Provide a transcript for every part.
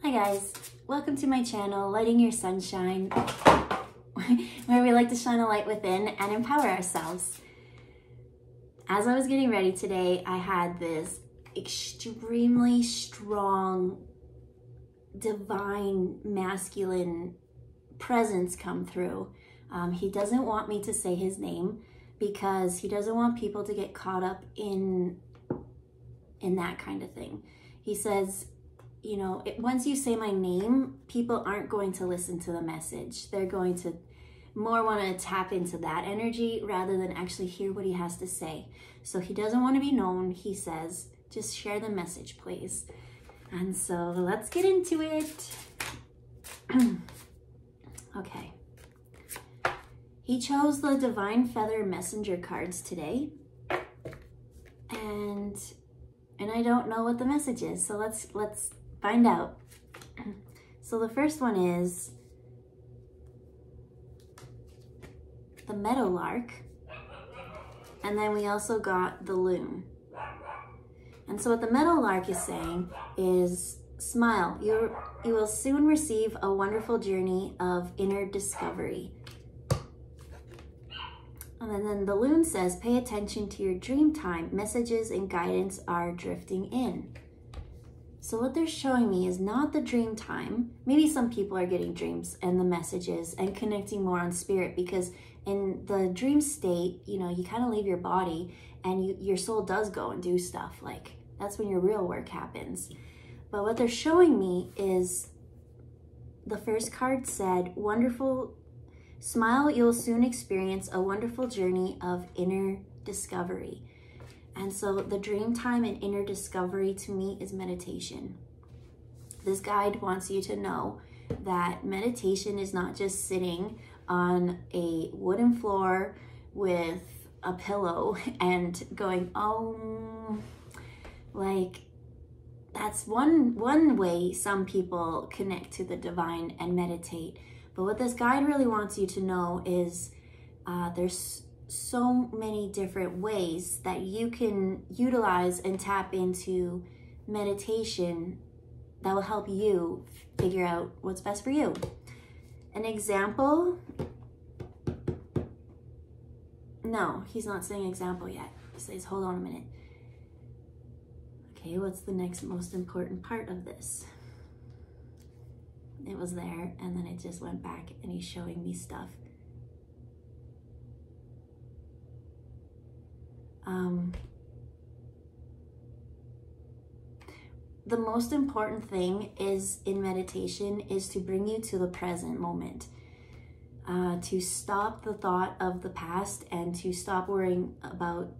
Hi guys, welcome to my channel, Lighting Your Sunshine, where we like to shine a light within and empower ourselves. As I was getting ready today, I had this extremely strong, divine, masculine presence come through. He doesn't want me to say his name because he doesn't want people to get caught up in that kind of thing. He says, you know, once you say my name, people aren't going to listen to the message. They're going to more want to tap into that energy rather than actually hear what he has to say. So he doesn't want to be known. He says, just share the message, please. And so let's get into it. Okay. He chose the Divine Feather Messenger cards today. And I don't know what the message is. So let's find out. So the first one is the meadowlark, and then we also got the loon. And so what the meadowlark is saying is, smile, you will soon receive a wonderful journey of inner discovery. And then the loon says, pay attention to your dream time. Messages and guidance are drifting in. So what they're showing me is not the dream time. Maybe some people are getting dreams and the messages and connecting more on spirit, because in the dream state, you know, you kind of leave your body and your soul does go and do stuff. Like, that's when your real work happens. But what they're showing me is, the first card said, wonderful, smile, you'll soon experience a wonderful journey of inner discovery. And so the dream time and inner discovery to me is meditation. This guide wants you to know that meditation is not just sitting on a wooden floor with a pillow and going, oh, like that's one way some people connect to the divine and meditate. But what this guide really wants you to know is there's so many different ways that you can utilize and tap into meditation that will help you figure out what's best for you. An example, no, he's not saying example yet. He says, hold on a minute. Okay, what's the next most important part of this? It was there, and then it just went back, and he's showing me stuff. The most important thing is in meditation is to bring you to the present moment, to stop the thought of the past and to stop worrying about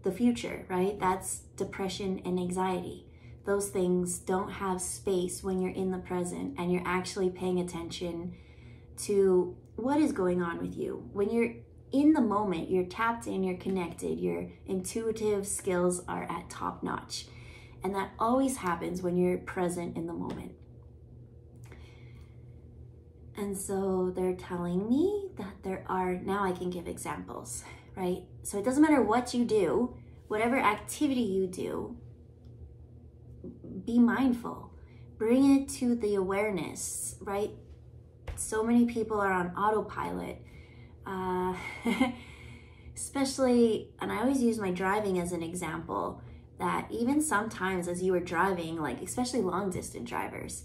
the future, right? That's depression and anxiety. Those things don't have space when you're in the present and you're actually paying attention to what is going on with you. When you're in the moment, you're tapped in, you're connected, your intuitive skills are at top notch. And that always happens when you're present in the moment. And so they're telling me that there are, now I can give examples, right? So it doesn't matter what you do, whatever activity you do, be mindful, bring it to the awareness, right? So many people are on autopilot. Especially, and I always use my driving as an example, that even sometimes as you were driving, like especially long distance drivers,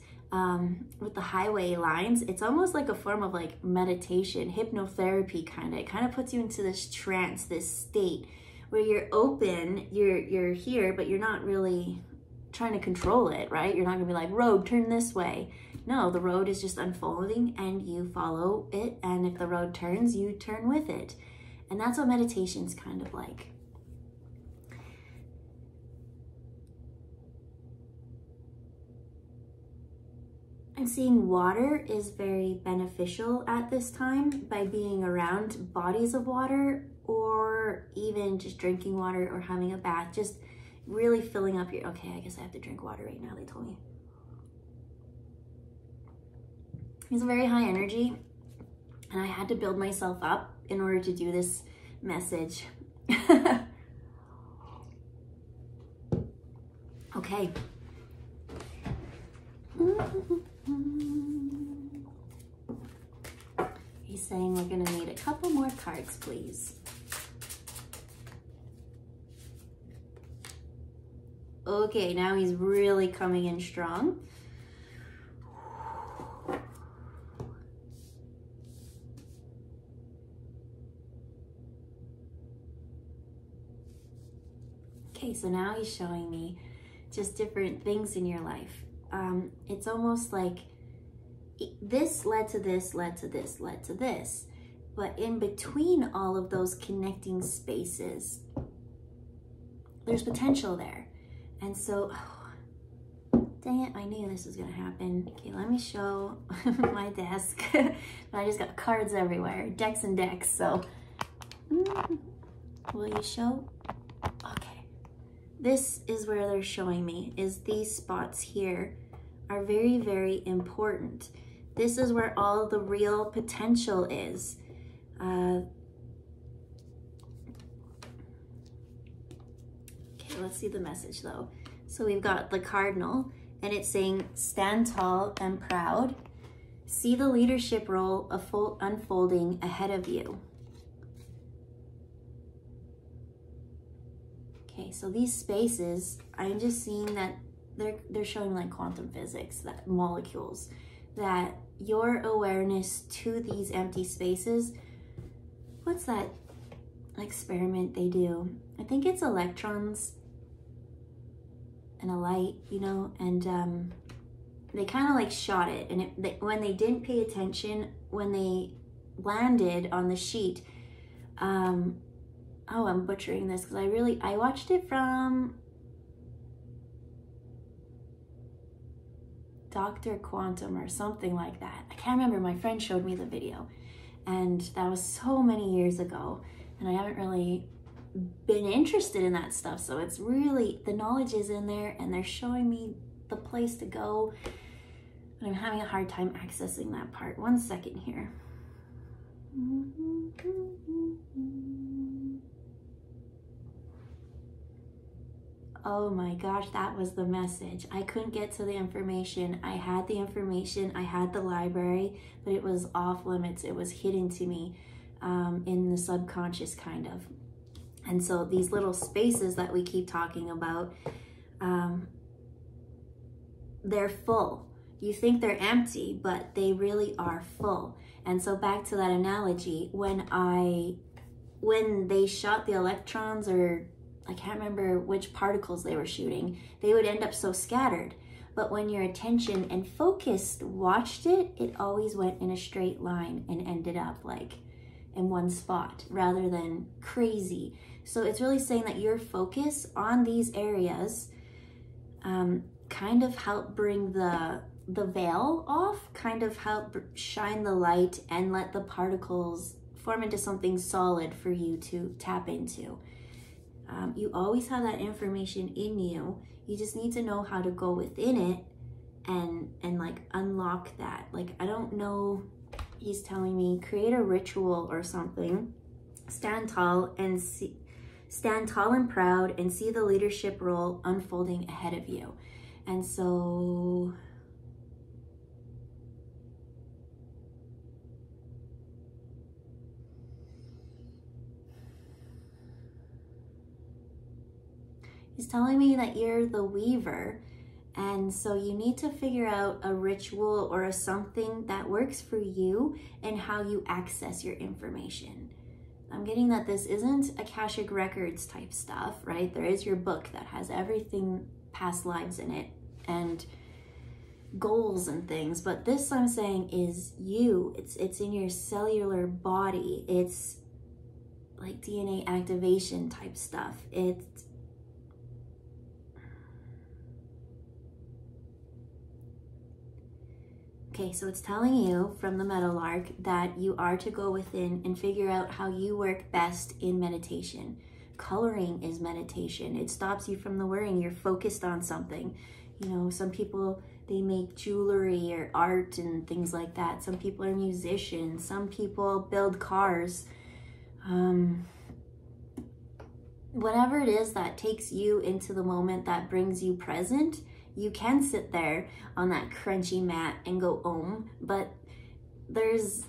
with the highway lines, it's almost like a form of like meditation, hypnotherapy kind of. It kind of puts you into this trance, this state where you're open, you're here, but you're not really trying to control it, right? You're not gonna be like, road, turn this way. No, the road is just unfolding and you follow it. And if the road turns, you turn with it. And that's what meditation's kind of like. I'm seeing water is very beneficial at this time by being around bodies of water, or even just drinking water or having a bath, just really filling up your, okay, I guess I have to drink water right now, they told me. He's very high energy, and I had to build myself up in order to do this message. Okay. He's saying we're gonna need a couple more cards, please. Okay, now he's really coming in strong. Okay, so now he's showing me just different things in your life. It's almost like this led to this, led to this, led to this. But in between all of those connecting spaces, there's potential there. And so, oh, dang it, I knew this was gonna happen. Okay, let me show my desk. But I just got cards everywhere, decks and decks, so. Will you show? Okay. This is where they're showing me, is these spots here are very, very important. This is where all the real potential is. Okay, let's see the message though. So we've got the cardinal, and it's saying, stand tall and proud. See the leadership role unfolding ahead of you. Okay, so these spaces, I'm just seeing that they're showing like quantum physics, that molecules, that your awareness to these empty spaces, what's that experiment they do? I think it's electrons and a light, you know, and they kind of like shot it, and when they didn't pay attention, when they landed on the sheet, oh, I'm butchering this because I watched it from Dr. Quantum or something like that. I can't remember, my friend showed me the video, and that was so many years ago, and I haven't really been interested in that stuff, so it's really, the knowledge is in there, and they're showing me the place to go, but I'm having a hard time accessing that part. 1 second here. Oh my gosh, that was the message. I couldn't get to the information. I had the information, I had the library, but it was off limits. It was hidden to me in the subconscious, kind of. And so these little spaces that we keep talking about, they're full. You think they're empty, but they really are full. And so back to that analogy, when they shot the electrons, or I can't remember which particles they were shooting, they would end up so scattered. But when your attention and focus watched it, it always went in a straight line and ended up like in one spot rather than crazy. So it's really saying that your focus on these areas kind of help bring the veil off, kind of help shine the light and let the particles form into something solid for you to tap into. You always have that information in you. You just need to know how to go within it and like unlock that. Like, I don't know, he's telling me create a ritual or something. Stand tall and proud and see the leadership role unfolding ahead of you. And so he's telling me that you're the weaver, and so you need to figure out a ritual or a something that works for you and how you access your information. I'm getting that this isn't Akashic Records type stuff, right? There is your book that has everything, past lives in it, and goals and things, but this, I'm saying, is you. It's in your cellular body. It's like DNA activation type stuff. It's okay, so it's telling you from the Meadowlark that you are to go within and figure out how you work best in meditation. Coloring is meditation. It stops you from the worrying. You're focused on something. You know, some people, they make jewelry or art and things like that. Some people are musicians. Some people build cars. Whatever it is that takes you into the moment, that brings you present, You can sit there on that crunchy mat and go om, but there's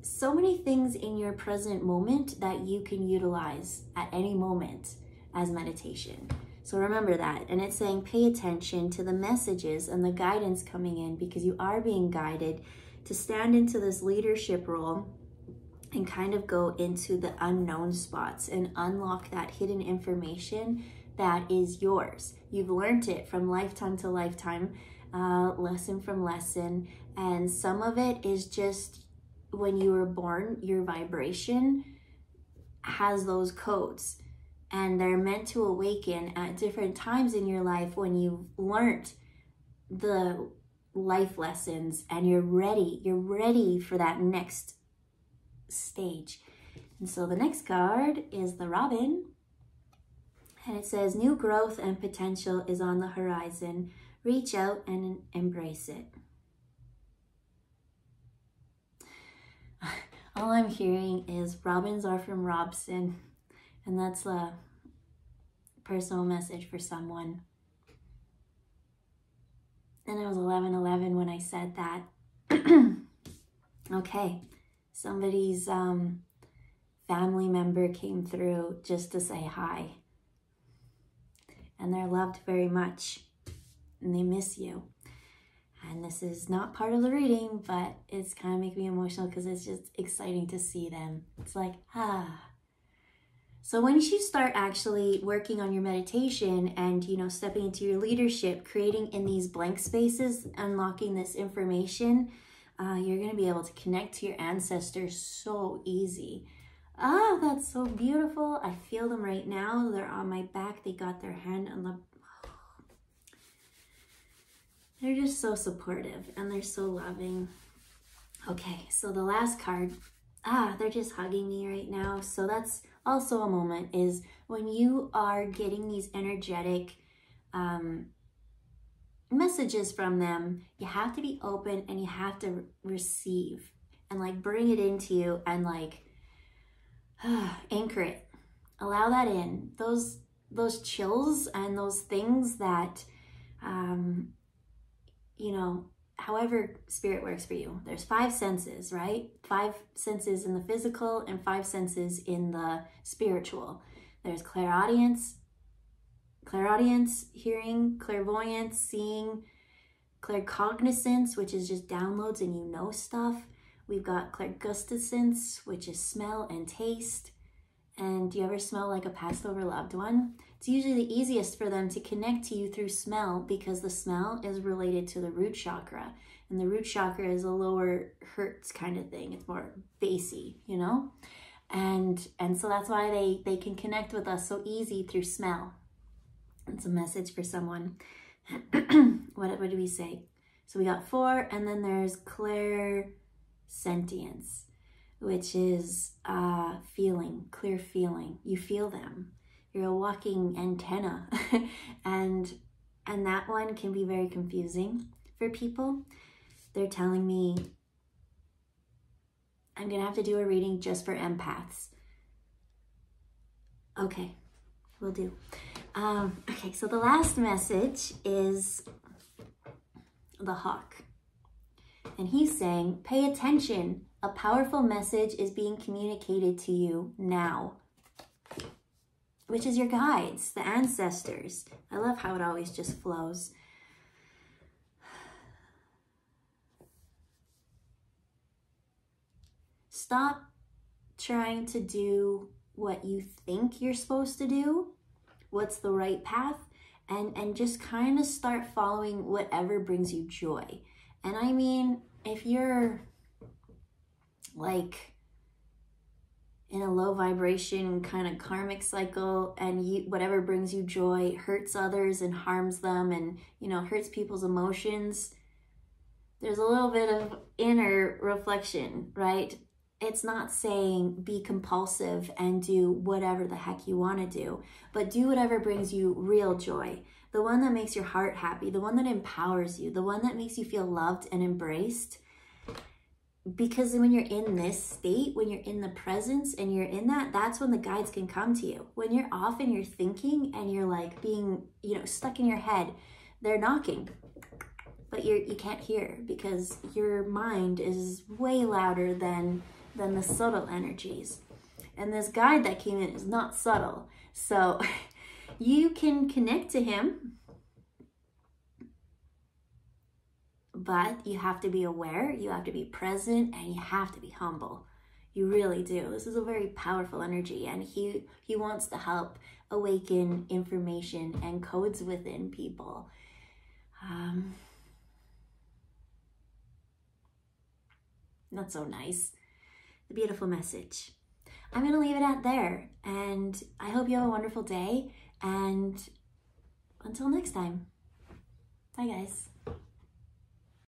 so many things in your present moment that you can utilize at any moment as meditation. So remember that. And it's saying pay attention to the messages and the guidance coming in, because you are being guided to stand into this leadership role and kind of go into the unknown spots and unlock that hidden information that is yours. You've learned it from lifetime to lifetime, lesson from lesson. And some of it is just when you were born, your vibration has those codes. And they're meant to awaken at different times in your life when you've learned the life lessons and you're ready for that next stage. And so the next card is the Robin. And it says, new growth and potential is on the horizon. Reach out and embrace it. All I'm hearing is Robins are from Robson. And that's a personal message for someone. And it was 11:11 when I said that. Okay, somebody's family member came through just to say hi. And they're loved very much. And they miss you. And this is not part of the reading, but it's kind of making me emotional because it's just exciting to see them. It's like, ah. So once you start actually working on your meditation and, you know, stepping into your leadership, creating in these blank spaces, unlocking this information, you're going to be able to connect to your ancestors so easy. Ah, that's so beautiful. I feel them right now. They're on my back. They got their hand on the... They're just so supportive and they're so loving. Okay, so the last card, they're just hugging me right now. So that's also a moment is when you are getting these energetic messages from them, you have to be open and you have to receive and like bring it into you and like anchor it. Allow that in. Those chills and those things that, you know, however spirit works for you. There's 5 senses, right? 5 senses in the physical and 5 senses in the spiritual. There's clairaudience, hearing, clairvoyance, seeing, claircognizance, which is just downloads and you know stuff. We've got clairgustance, which is smell and taste. And do you ever smell like a passed over loved one? It's usually the easiest for them to connect to you through smell because the smell is related to the root chakra. And the root chakra is a lower hertz kind of thing. It's more bassy, you know? And so that's why they can connect with us so easy through smell. It's a message for someone. What do we say? So we got 4, and then there's clairsentience, which is feeling, clear feeling. You feel them. You're a walking antenna. and that one can be very confusing for people. They're telling me I'm gonna have to do a reading just for empaths. Okay, will do. Okay, so the last message is the hawk. And he's saying, pay attention. A powerful message is being communicated to you now. Which is your guides, the ancestors. I love how it always just flows. Stop trying to do what you think you're supposed to do, what's the right path, and just kind of start following whatever brings you joy. And I mean, if you're like in a low vibration kind of karmic cycle and whatever brings you joy hurts others and harms them and, you know, hurts people's emotions, there's a little bit of inner reflection, right? It's not saying be compulsive and do whatever the heck you want to do, but do whatever brings you real joy. The one that makes your heart happy, the one that empowers you, the one that makes you feel loved and embraced. Because when you're in this state, when you're in the presence and you're in that, that's when the guides can come to you. When you're off and you're thinking and you're like being, you know, stuck in your head, they're knocking, but you can't hear because your mind is way louder than the subtle energies. And this guide that came in is not subtle. So you can connect to him, but you have to be aware, you have to be present, and you have to be humble. You really do. This is a very powerful energy, and he wants to help awaken information and codes within people. That's so nice. A beautiful message. I'm going to leave it at there, and I hope you have a wonderful day, and until next time. Bye, guys.